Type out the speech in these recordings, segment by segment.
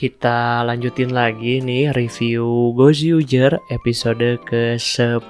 Kita lanjutin lagi nih review Gozyuger episode ke-10.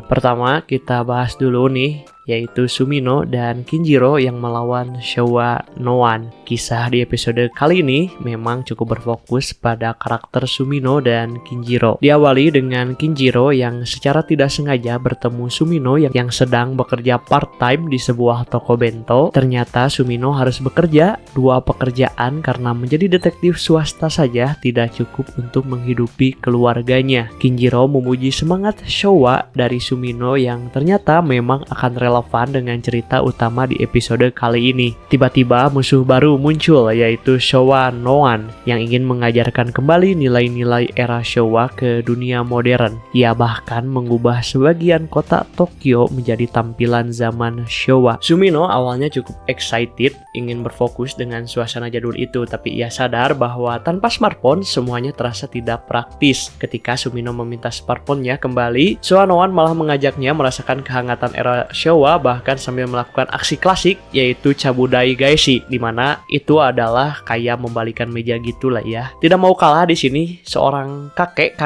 Pertama kita bahas dulu nih, yaitu Sumino dan Kinjiro yang melawan Showa Noan. Kisah di episode kali ini memang cukup berfokus pada karakter Sumino dan Kinjiro. Diawali dengan Kinjiro yang secara tidak sengaja bertemu Sumino yang sedang bekerja part-time di sebuah toko bento. Ternyata Sumino harus bekerja 2 pekerjaan karena menjadi detektif swasta saja tidak cukup untuk menghidupi keluarganya. Kinjiro memuji semangat Showa dari Sumino yang ternyata memang akan relevan dengan cerita utama di episode kali ini. Tiba-tiba musuh baru muncul, yaitu Showa Noan yang ingin mengajarkan kembali nilai-nilai era Showa ke dunia modern. Ia bahkan mengubah sebagian kota Tokyo menjadi tampilan zaman Showa. Sumino awalnya cukup excited ingin berfokus dengan suasana jadul itu, tapi ia sadar bahwa tanpa smartphone semuanya terasa tidak praktis. Ketika Sumino meminta smartphone-nya kembali, Showa Noan malah mengajaknya merasakan kehangatan era Showa, bahkan sambil melakukan aksi klasik yaitu Chabudai Gaeshi, di mana itu adalah kayak membalikan meja gitulah ya. Tidak mau kalah di sini seorang kakek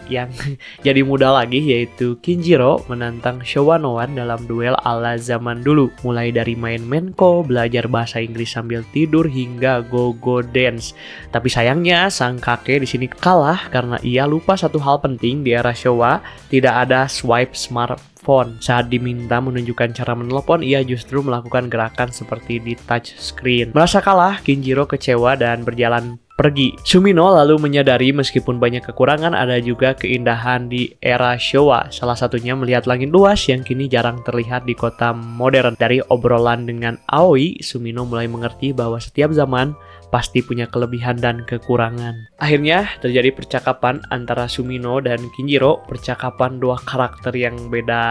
yang jadi muda lagi, yaitu Kinjiro menantang Showa Noan dalam duel ala zaman dulu, mulai dari main menko, belajar bahasa Inggris sambil tidur hingga go-go dance. Tapi sayangnya sang kakek di sini kalah karena ia lupa satu hal penting di era Showa, tidak ada swipe smartphone. Saat diminta menunjukkan cara menelepon, ia justru melakukan gerakan seperti di touch screen. Merasa kalah, Kinjiro kecewa dan berjalan pergi. Sumino lalu menyadari meskipun banyak kekurangan, ada juga keindahan di era Showa. Salah satunya melihat langit luas yang kini jarang terlihat di kota modern. Dari obrolan dengan Aoi, Sumino mulai mengerti bahwa setiap zaman pasti punya kelebihan dan kekurangan. Akhirnya terjadi percakapan antara Sumino dan Kinjiro. Percakapan dua karakter yang beda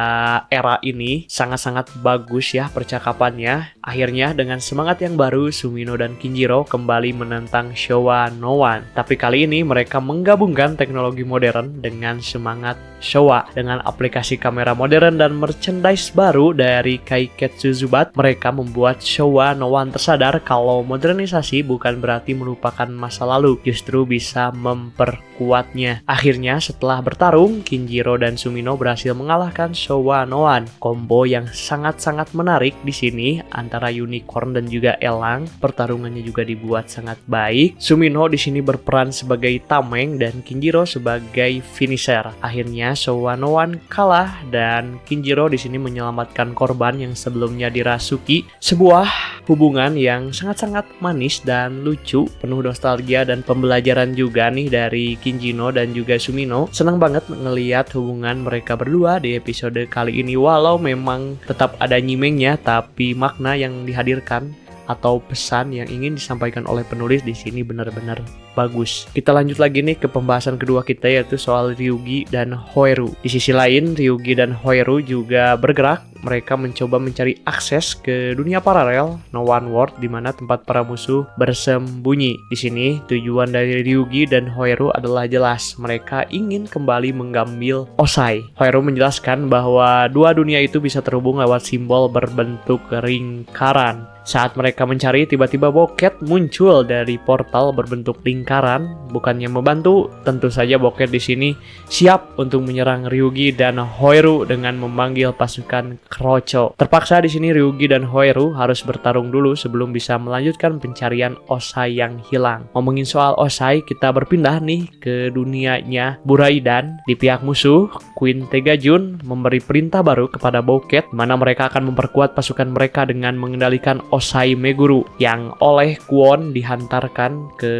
era ini sangat-sangat bagus ya percakapannya. Akhirnya dengan semangat yang baru, Sumino dan Kinjiro kembali menentang Showa Noan. Tapi kali ini mereka menggabungkan teknologi modern dengan semangat Showa. Dengan aplikasi kamera modern dan merchandise baru dari Kaiketsu Zubat, mereka membuat Showa Noan tersadar kalau modernisasi bukan berarti melupakan masa lalu, justru bisa memperkuatnya. Akhirnya setelah bertarung, Kinjiro dan Sumino berhasil mengalahkan Showa Noan. Combo yang sangat-sangat menarik di sini antara unicorn dan juga elang. Pertarungannya juga dibuat sangat baik. Sumino di sini berperan sebagai tameng dan Kinjiro sebagai finisher. Akhirnya Showa Noan kalah dan Kinjiro di sini menyelamatkan korban yang sebelumnya dirasuki. Sebuah hubungan yang sangat-sangat manis dan lucu, penuh nostalgia dan pembelajaran juga nih dari Kinjiro dan juga Sumino. Senang banget ngelihat hubungan mereka berdua di episode kali ini, walau memang tetap ada nyimengnya, tapi makna yang dihadirkan atau pesan yang ingin disampaikan oleh penulis di sini benar-benar bagus. Kita lanjut lagi nih ke pembahasan kedua kita, yaitu soal Ryugi dan Hoeru. Di sisi lain, Ryugi dan Hoeru juga bergerak. Mereka mencoba mencari akses ke dunia paralel No One World, di mana tempat para musuh bersembunyi. Di sini tujuan dari Ryugi dan Hoeru adalah jelas. Mereka ingin kembali mengambil Osai. Hoeru menjelaskan bahwa dua dunia itu bisa terhubung lewat simbol berbentuk lingkaran. Saat mereka mencari, tiba-tiba Boket muncul dari portal berbentuk lingkaran. Bukannya membantu, tentu saja Boket di sini siap untuk menyerang Ryugi dan Hoeru dengan memanggil pasukan Krocho. Terpaksa di sini Ryugi dan Hoeru harus bertarung dulu sebelum bisa melanjutkan pencarian Osai yang hilang. Ngomongin soal Osai, kita berpindah nih ke dunianya Buraidan. Di pihak musuh, Queen Tegajun memberi perintah baru kepada Boket, mana mereka akan memperkuat pasukan mereka dengan mengendalikan Osai Meguru yang oleh Kwon dihantarkan ke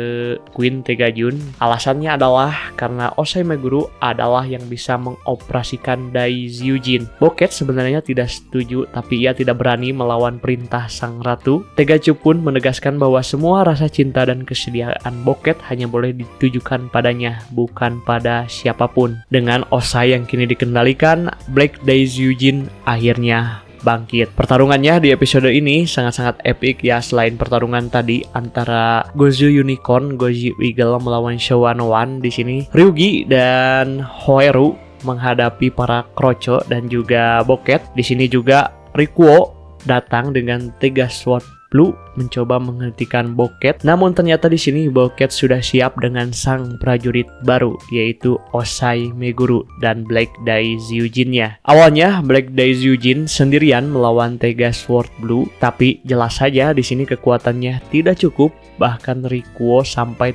Queen Tegajun. Alasannya adalah karena Osai Meguru adalah yang bisa mengoperasikan Daizyujin. Boket sebenarnya tidak setuju, tapi ia tidak berani melawan perintah sang ratu. Tegajun pun menegaskan bahwa semua rasa cinta dan kesediaan Boket hanya boleh ditujukan padanya, bukan pada siapapun. Dengan Osai yang kini dikendalikan, Black Daizyujin akhirnya bangkit. Pertarungannya di episode ini sangat-sangat epic ya. Selain pertarungan tadi antara Gozu Unicorn, Gozu Eagle melawan Showa Noan, di sini Ryugi dan Hoeru menghadapi para Krocho dan juga Boket. Di sini juga Rikuo datang dengan Tega Sword Blue mencoba menghentikan Boket, namun ternyata di sini Boket sudah siap dengan sang prajurit baru, yaitu Osai Meguru dan Black Dai Zyujin-nya. Awalnya Black Dai Zyujin sendirian melawan Tega Sword Blue, tapi jelas saja di sini kekuatannya tidak cukup, bahkan Rikuo sampai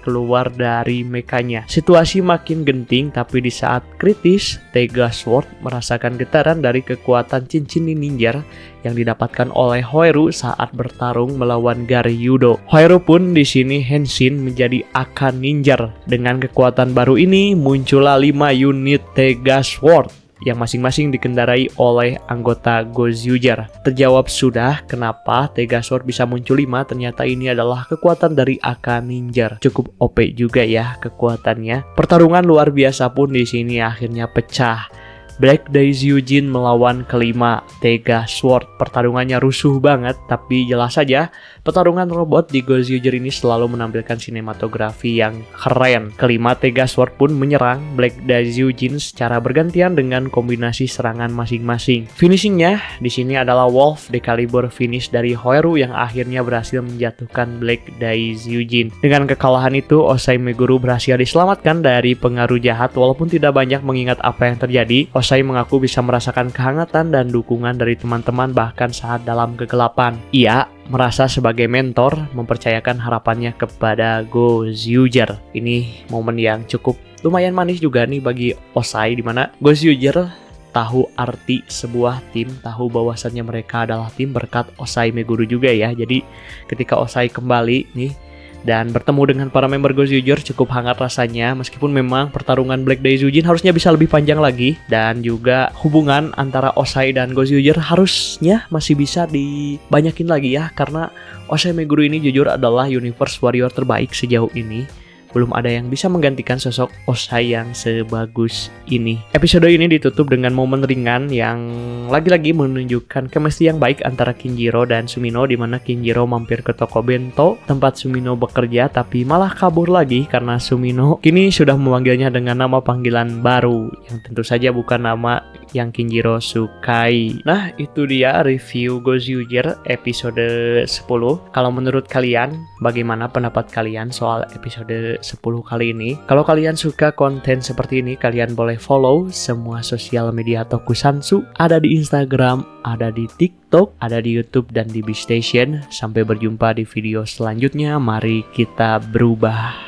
keluar dari mekanya. Situasi makin genting, tapi di saat kritis, Tega Sword merasakan getaran dari kekuatan cincin ninja yang didapatkan oleh Hoiru saat bertarung melawan Garyudo. Hoiru pun di sini henshin menjadi Aka Ninja. Dengan kekuatan baru ini, muncullah 5 unit Tega Sword yang masing-masing dikendarai oleh anggota Gozyuger. Terjawab sudah kenapa Tega Sword bisa muncul 5, ternyata ini adalah kekuatan dari Aka Ninja. Cukup OP juga ya kekuatannya. Pertarungan luar biasa pun di sini akhirnya pecah. Black Dai Zyujin melawan kelima Tega Sword. Pertarungannya rusuh banget, tapi jelas saja pertarungan robot di Gozyuger ini selalu menampilkan sinematografi yang keren. Kelima Tega Sword pun menyerang Black Dai Zyujin secara bergantian dengan kombinasi serangan masing-masing. Finishingnya di sini adalah Wolf Decalibur finish dari Hoiru yang akhirnya berhasil menjatuhkan Black Dai Zyujin. Dengan kekalahan itu, Osai Meguru berhasil diselamatkan dari pengaruh jahat walaupun tidak banyak mengingat apa yang terjadi. Osai mengaku bisa merasakan kehangatan dan dukungan dari teman-teman bahkan saat dalam kegelapan. Ia merasa sebagai mentor mempercayakan harapannya kepada Gozyuger. Ini momen yang cukup lumayan manis juga nih bagi Osai, dimana Gozyuger tahu arti sebuah tim, tahu bahwasannya mereka adalah tim berkat Osai Meguru juga ya. Jadi ketika Osai kembali nih dan bertemu dengan para member Gozyuger, cukup hangat rasanya, meskipun memang pertarungan Black Dai Zyujin harusnya bisa lebih panjang lagi, dan juga hubungan antara Osai dan Gozyuger harusnya masih bisa dibanyakin lagi ya, karena Osai Meguru ini jujur adalah universe warrior terbaik sejauh ini. Belum ada yang bisa menggantikan sosok Osai yang sebagus ini. Episode ini ditutup dengan momen ringan yang lagi-lagi menunjukkan chemistry yang baik antara Kinjiro dan Sumino, di mana Kinjiro mampir ke toko bento tempat Sumino bekerja, tapi malah kabur lagi karena Sumino kini sudah memanggilnya dengan nama panggilan baru yang tentu saja bukan nama yang Kinjiro sukai. Nah, itu dia review Gozyuger episode 10. Kalau menurut kalian, bagaimana pendapat kalian soal episode 10 kali ini? Kalau kalian suka konten seperti ini, kalian boleh follow semua sosial media Tokusatsu. Ada di Instagram, ada di TikTok, ada di YouTube, dan di Beastation. Sampai berjumpa di video selanjutnya. Mari kita berubah.